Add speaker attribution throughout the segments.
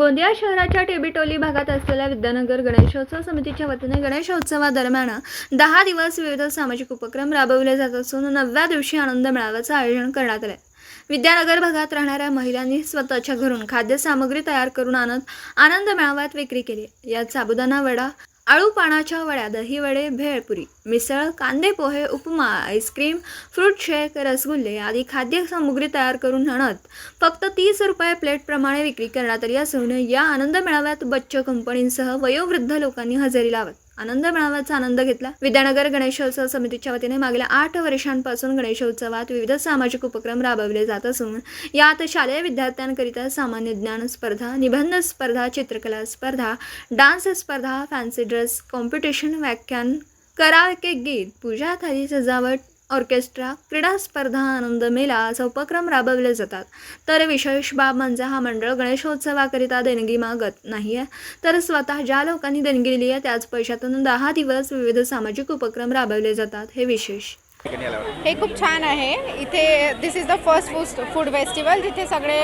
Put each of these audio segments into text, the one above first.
Speaker 1: गोंदिया शहराच्या टेबीटोली भागात असलेल्या विद्यानगर गणेशोत्सव समितीच्या वतीने गणेशोत्सवादरम्यान 10 दिवस विविध सामाजिक उपक्रम राबवले जात असून 9व्या दिवशी आनंद मेळाव्याचं आयोजन करण्यात आले। विद्यानगर भागात राहणाऱ्या महिलांनी स्वतःच्या घरून खाद्यसामग्री तयार करून आनंद मेळाव्यात विक्री केली। यात साबुदाणा वडा, आळू पानाच्या वड्या, दही वडे, भेळपुरी, मिसळ, कांदे पोहे, उपमा, आईस्क्रीम, फ्रूट शेक, रसगुल्ले आदी खाद्य सामग्री तयार करून आणत फक्त 30 रुपये प्लेट प्रमाणे विक्री करण्यात आली असून या आनंद मेळाव्यात बच्च कंपनींसह वयोवृद्ध लोकांनी हजेरी लावत आनंद मेळाव्याचा आनंद घेतला। विद्यानगर गणेशोत्सव समितीच्या वतीने मागील 8 वर्षांपासून गणेशोत्सवात विविध सामाजिक उपक्रम राबवले जात असून यात शालेय विद्यार्थ्यांकरिता सामान्य ज्ञान स्पर्धा, निबंध स्पर्धा, चित्रकला स्पर्धा, डान्स स्पर्धा, फॅन्सी ड्रेस कॉम्पिटिशन, व्याख्यान, कराओके गीत, पूजा, थाली सजावट, ऑर्केस्ट्रा, क्रीडा स्पर्धा, आनंद मेला असे उपक्रम राबवले जातात। तर विशेष बाब म्हणजे हा मंडळ गणेशोत्सवाकरिता देणगी मागत नाही आहे, तर स्वतः ज्या लोकांनी देणगी दिली आहे त्याच पैशातून 10 दिवस विविध सामाजिक उपक्रम राबवले जातात। हे विशेष
Speaker 2: हे खूप छान आहे। इथे this is the first food festival जिथे सगळे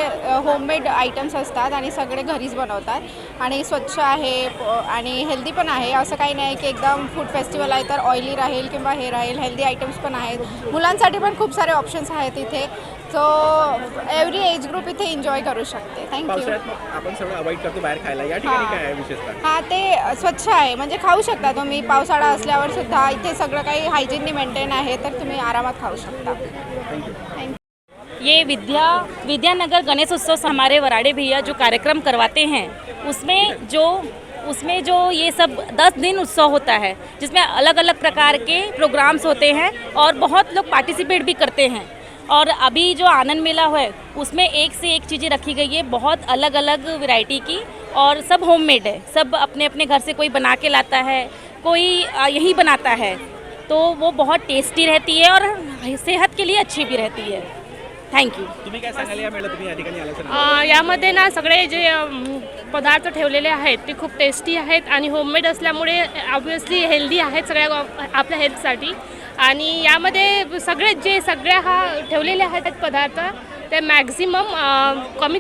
Speaker 2: होममेड आयटम्स असतात आणि सगळे घरीच बनवतात आणि स्वच्छ आहे आणि हेल्दी पण आहे। असं काही नाही की एकदम फूड फेस्टिवल आहे तर ऑइली राहील किंवा हे राहील, हेल्दी आयटम्स पण आहेत। मुलांसाठी पण खूप सारे ऑप्शन्स आहेत इथे, सो एव्हरी एज ग्रुप इथे एन्जॉय करू शकते। थँक्यू।
Speaker 3: आपण सगळं अवॉइड करतो बाहेर खायला, या ठिकाणी काय आहे विशेषतः?
Speaker 2: हां, ते स्वच्छ आहे, म्हणजे खाऊ शकता तुम्ही। पावसाळा असल्यावर सुद्धा इथे सगळं काही हायजीननी मेंटेन आहे, तर तुम्ही आरामात खाऊ शकता। थँक्यू।
Speaker 4: ये विद्यानगर गणेशोत्सव से हमारे वराड़े भैया जो कार्यक्रम करवाते हैं उसमें जो ये सब 10 दिन उत्सव होता है, जिसमें अलग अलग प्रकार के प्रोग्राम्स होते हैं और बहुत लोग पार्टिसिपेट भी करते हैं। और अभी जो आनंद मेला है उसमें एक से एक चीज़ें रखी गई है, बहुत अलग अलग वैरायटी की, और सब होममेड है। सब अपने अपने घर से कोई बना के लाता है, कोई यही बनाता है, तो वो बहुत टेस्टी रहती है और सेहत के लिए अच्छी भी रहती है। थँक्यू।
Speaker 3: तुम्ही काय सांगाल या मेळ्यात तुम्ही या ठिकाणी आलात?
Speaker 5: यामध्ये ना सगळे जे पदार्थ ठेवलेले आहेत ते खूप टेस्टी आहेत आणि होममेड असल्यामुळे ऑब्वियसली हेल्दी आहेत सगळ्या आपल्या हेल्थसाठी। आणि यामध्ये सगळ्या हा ठेवलेले आहेत पदार्थ ते मॅक्झिमम कमी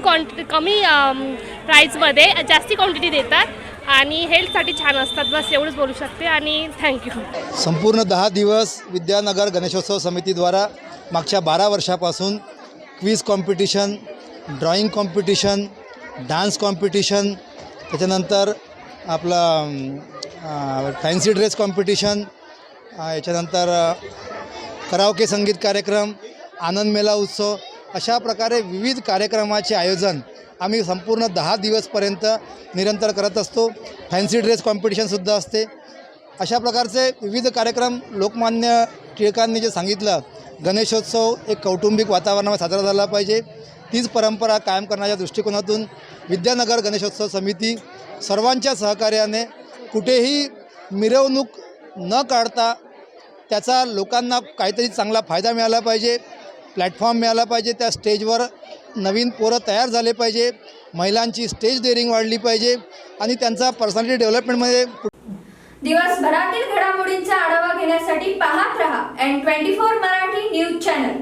Speaker 5: प्राईजमध्ये जास्ती क्वांटिटी देतात आणि हेल्थसाठी छान असतात। बस एवढंच बोलू शकते आणि थँक्यू।
Speaker 6: संपूर्ण 10 दिवस विद्यानगर गणेशोत्सव समितीद्वारा मागच्या 12 वर्षापासून quiz competition, drawing competition, dance competition, त्याच्यानंतर आपला फॅन्सी ड्रेस कॉम्पिटिशन, याच्यानंतर कराओके संगीत कार्यक्रम, आनंद मेला उत्सव, अशा प्रकारे विविध कार्यक्रमाचे आयोजन आम्ही संपूर्ण 10 दिवसपर्यंत निरंतर करत असतो। फॅन्सी ड्रेस कॉम्पिटिशनसुद्धा असते। अशा प्रकारचे विविध कार्यक्रम लोकमान्य टिळकांनी जे सांगितलं, गणेशोत्सव एक कौटुंबिक वातावरणामध्ये साजरा झाला पाहिजे, तीच परंपरा कायम करण्याच्या दृष्टिकोनातून विद्यानगर गणेशोत्सव समिती सर्वांच्या सहकार्याने कुठेही मिरवणूक न काढता त्याचा लोकांना काहीतरी चांगला फायदा मिळाला पाहिजे, प्लॅटफॉर्म मिळाला पाहिजे, त्या स्टेजवर नवीन पोरं तयार झाले पाहिजे, महिलांची स्टेज डेअरिंग वाढली पाहिजे आणि त्यांचा पर्सनॅलिटी डेव्हलपमेंटमध्ये
Speaker 1: दिवसभरातील घडामोडींचा आढावा घेण्यासाठी पाहत रहा N24 मराठी न्यूज चॅनल।